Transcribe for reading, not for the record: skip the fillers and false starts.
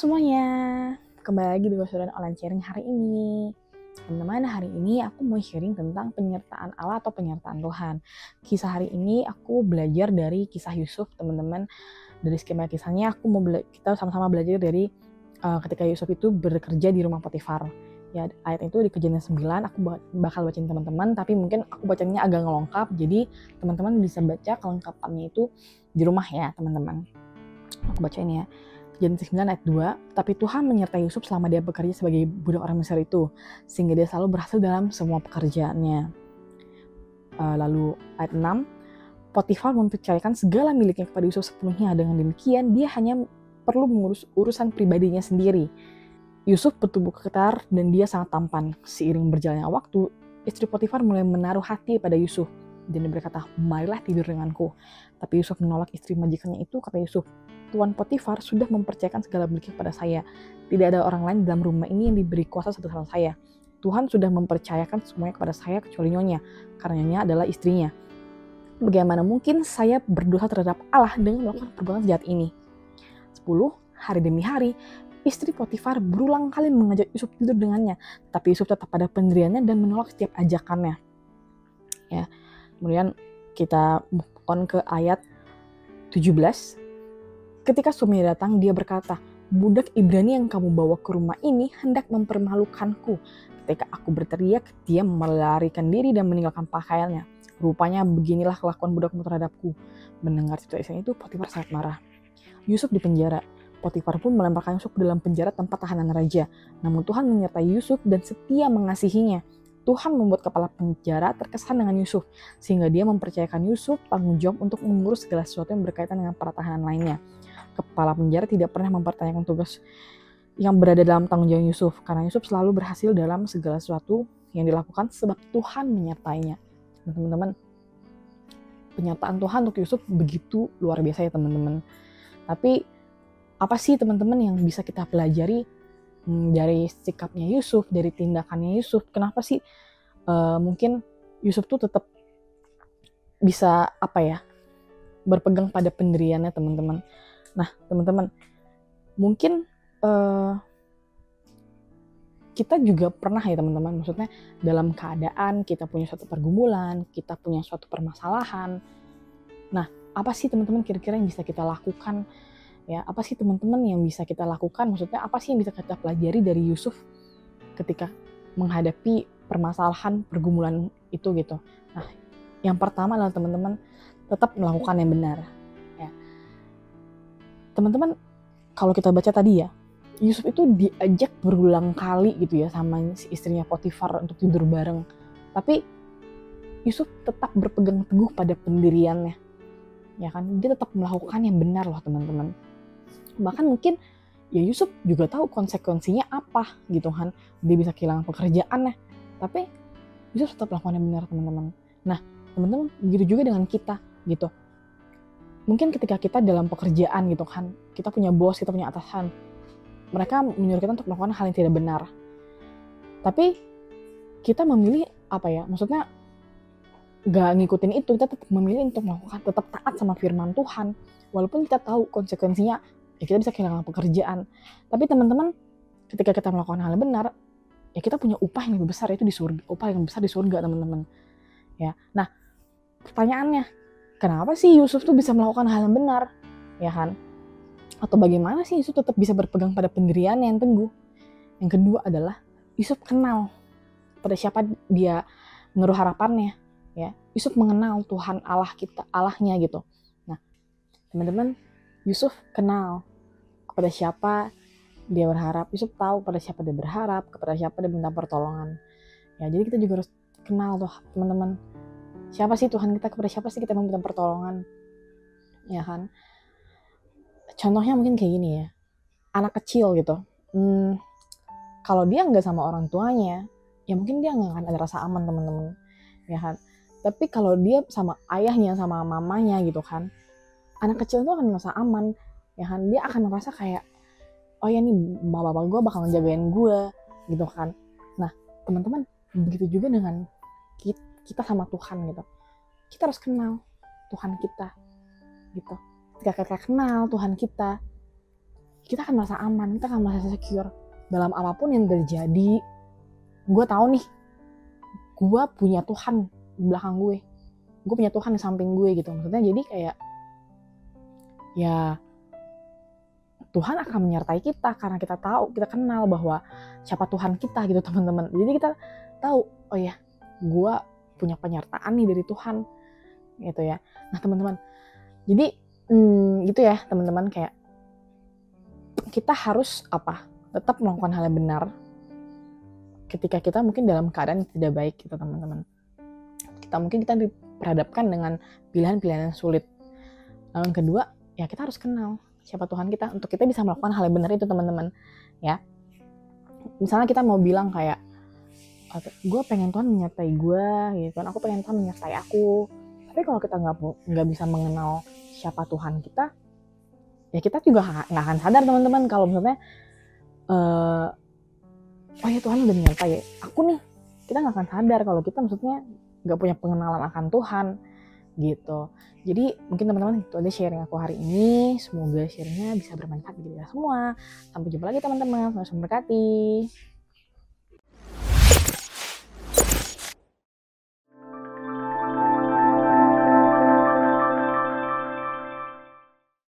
semuanya, kembali lagi di Gosuran Online Sharing hari ini. Teman-teman, hari ini aku mau sharing tentang penyertaan Allah atau penyertaan Tuhan. Kisah hari ini aku belajar dari kisah Yusuf, teman-teman. Dari skema kisahnya kita sama-sama belajar dari ketika Yusuf itu bekerja di rumah Potifar. Ya, ayat itu di Kejadian 9, aku bakal bacain teman-teman, tapi mungkin aku bacanya agak ngelengkap, jadi teman-teman bisa baca kelengkapannya itu di rumah ya, teman-teman. Aku bacain ya. Kejadian 9 ayat 2, tapi Tuhan menyertai Yusuf selama dia bekerja sebagai budak orang Mesir itu, sehingga dia selalu berhasil dalam semua pekerjaannya. Lalu ayat 6, Potifar mempercayakan segala miliknya kepada Yusuf sepenuhnya. Dengan demikian, dia hanya perlu mengurus urusan pribadinya sendiri. Yusuf bertubuh kekar dan dia sangat tampan. Seiring berjalannya waktu, istri Potifar mulai menaruh hati pada Yusuf. Dan dia berkata, marilah tidur denganku. Tapi Yusuf menolak istri majikannya itu. Kata Yusuf, Tuan Potifar sudah mempercayakan segala miliknya kepada saya. Tidak ada orang lain dalam rumah ini yang diberi kuasa satu-satunya saya. Tuhan sudah mempercayakan semuanya kepada saya kecuali Nyonya, karena Nyonya adalah istrinya. Bagaimana mungkin saya berdosa terhadap Allah dengan melakukan perbuatan jahat ini? 10. Hari demi hari, istri Potifar berulang kali mengajak Yusuf tidur dengannya, tapi Yusuf tetap pada pendiriannya dan menolak setiap ajakannya. Ya, kemudian kita move on ke ayat 17. Ketika suaminya datang, dia berkata, budak Ibrani yang kamu bawa ke rumah ini hendak mempermalukanku. Ketika aku berteriak, dia melarikan diri dan meninggalkan pakaiannya. Rupanya beginilah kelakuan budakmu terhadapku. Mendengar situasi itu, Potifar sangat marah. Yusuf di penjara. Potifar pun melemparkan Yusuf ke dalam penjara tempat tahanan raja. Namun Tuhan menyertai Yusuf dan setia mengasihinya. Tuhan membuat kepala penjara terkesan dengan Yusuf, sehingga dia mempercayakan Yusuf tanggung jawab untuk mengurus segala sesuatu yang berkaitan dengan para tahanan lainnya. Kepala penjara tidak pernah mempertanyakan tugas yang berada dalam tanggung jawab Yusuf, karena Yusuf selalu berhasil dalam segala sesuatu yang dilakukan sebab Tuhan menyertainya. Teman-teman, penyertaan Tuhan untuk Yusuf begitu luar biasa ya teman-teman. Tapi apa sih teman-teman yang bisa kita pelajari dari sikapnya Yusuf, dari tindakannya Yusuf? Kenapa sih mungkin Yusuf tuh tetap bisa berpegang pada pendiriannya teman-teman? Nah teman-teman, mungkin kita juga pernah ya teman-teman, maksudnya dalam keadaan kita punya suatu pergumulan, kita punya suatu permasalahan. Nah, apa sih teman-teman kira-kira yang bisa kita lakukan? Ya, apa sih teman-teman yang bisa kita lakukan? Maksudnya apa sih yang bisa kita pelajari dari Yusuf ketika menghadapi permasalahan pergumulan itu gitu? Nah, yang pertama adalah teman-teman tetap melakukan yang benar. Ya. Teman-teman, kalau kita baca tadi ya, Yusuf itu diajak berulang kali gitu ya sama si istrinya Potifar untuk tidur bareng. Tapi Yusuf tetap berpegang teguh pada pendiriannya. Ya kan, dia tetap melakukan yang benar loh teman-teman. Bahkan mungkin ya Yusuf juga tahu konsekuensinya apa gitu kan, dia bisa kehilangan pekerjaannya, tapi Yusuf tetap melakukan yang benar teman-teman. Nah teman-teman, begitu juga dengan kita gitu. Mungkin ketika kita dalam pekerjaan gitu kan, kita punya bos, kita punya atasan, mereka menyuruh kita untuk melakukan hal yang tidak benar, tapi kita memilih maksudnya gak ngikutin itu, kita tetap memilih untuk melakukan, tetap taat sama firman Tuhan, walaupun kita tahu konsekuensinya ya kita bisa kehilangan pekerjaan. Tapi teman-teman, ketika kita melakukan hal yang benar, ya kita punya upah yang lebih besar, itu di surga, upah yang besar di surga teman-teman. Ya, nah pertanyaannya, kenapa sih Yusuf tuh bisa melakukan hal yang benar, ya kan? Atau bagaimana sih Yusuf tetap bisa berpegang pada pendirian yang teguh? Yang kedua adalah Yusuf kenal pada siapa dia menaruh harapannya. Ya, Yusuf mengenal Tuhan Allah kita, Allahnya gitu. Nah, teman-teman, Yusuf kenal kepada siapa dia berharap. Yusuf tahu pada siapa dia berharap, kepada siapa dia minta pertolongan. Ya, jadi kita juga harus kenal tuh teman-teman. Siapa sih Tuhan kita, kepada siapa sih kita meminta pertolongan? Ya kan? Contohnya mungkin kayak gini ya. Anak kecil gitu. Kalau dia nggak sama orang tuanya, ya mungkin dia nggak akan ada rasa aman teman-teman. Ya kan? Tapi kalau dia sama ayahnya, sama mamanya gitu kan, anak kecil itu akan merasa aman, ya kan? Dia akan merasa kayak, oh ya nih bapak gue bakal ngejagain gue, gitu kan? Nah, teman-teman, begitu juga dengan kita sama Tuhan gitu. Kita harus kenal Tuhan kita, gitu. Ketika kita kenal Tuhan kita, kita akan merasa aman, kita akan merasa secure. Dalam apapun yang terjadi, gue tahu nih, gue punya Tuhan di belakang gue punya Tuhan di samping gue gitu. Maksudnya jadi kayak, ya Tuhan akan menyertai kita karena kita tahu, kita kenal bahwa siapa Tuhan kita gitu teman-teman. Jadi kita tahu, oh ya, gue punya penyertaan nih dari Tuhan gitu ya. Nah teman-teman, jadi gitu ya teman-teman, kayak kita harus tetap melakukan hal yang benar ketika kita mungkin dalam keadaan yang tidak baik gitu teman-teman. Kita diperhadapkan dengan pilihan-pilihan yang sulit. Lalu yang kedua, ya kita harus kenal siapa Tuhan kita untuk kita bisa melakukan hal yang benar itu teman-teman ya. Misalnya kita mau bilang kayak, gue pengen Tuhan menyertai gue gitu kan, aku pengen Tuhan menyertai aku. Tapi kalau kita nggak bisa mengenal siapa Tuhan kita, ya kita juga nggak akan sadar teman-teman kalau misalnya oh ya Tuhan udah menyertai aku nih. Kita nggak akan sadar kalau kita maksudnya nggak punya pengenalan akan Tuhan gitu. Jadi mungkin teman-teman itu aja sharing aku hari ini. Semoga sharingnya bisa bermanfaat bagi kita semua. Sampai jumpa lagi teman-teman. Semoga berkati.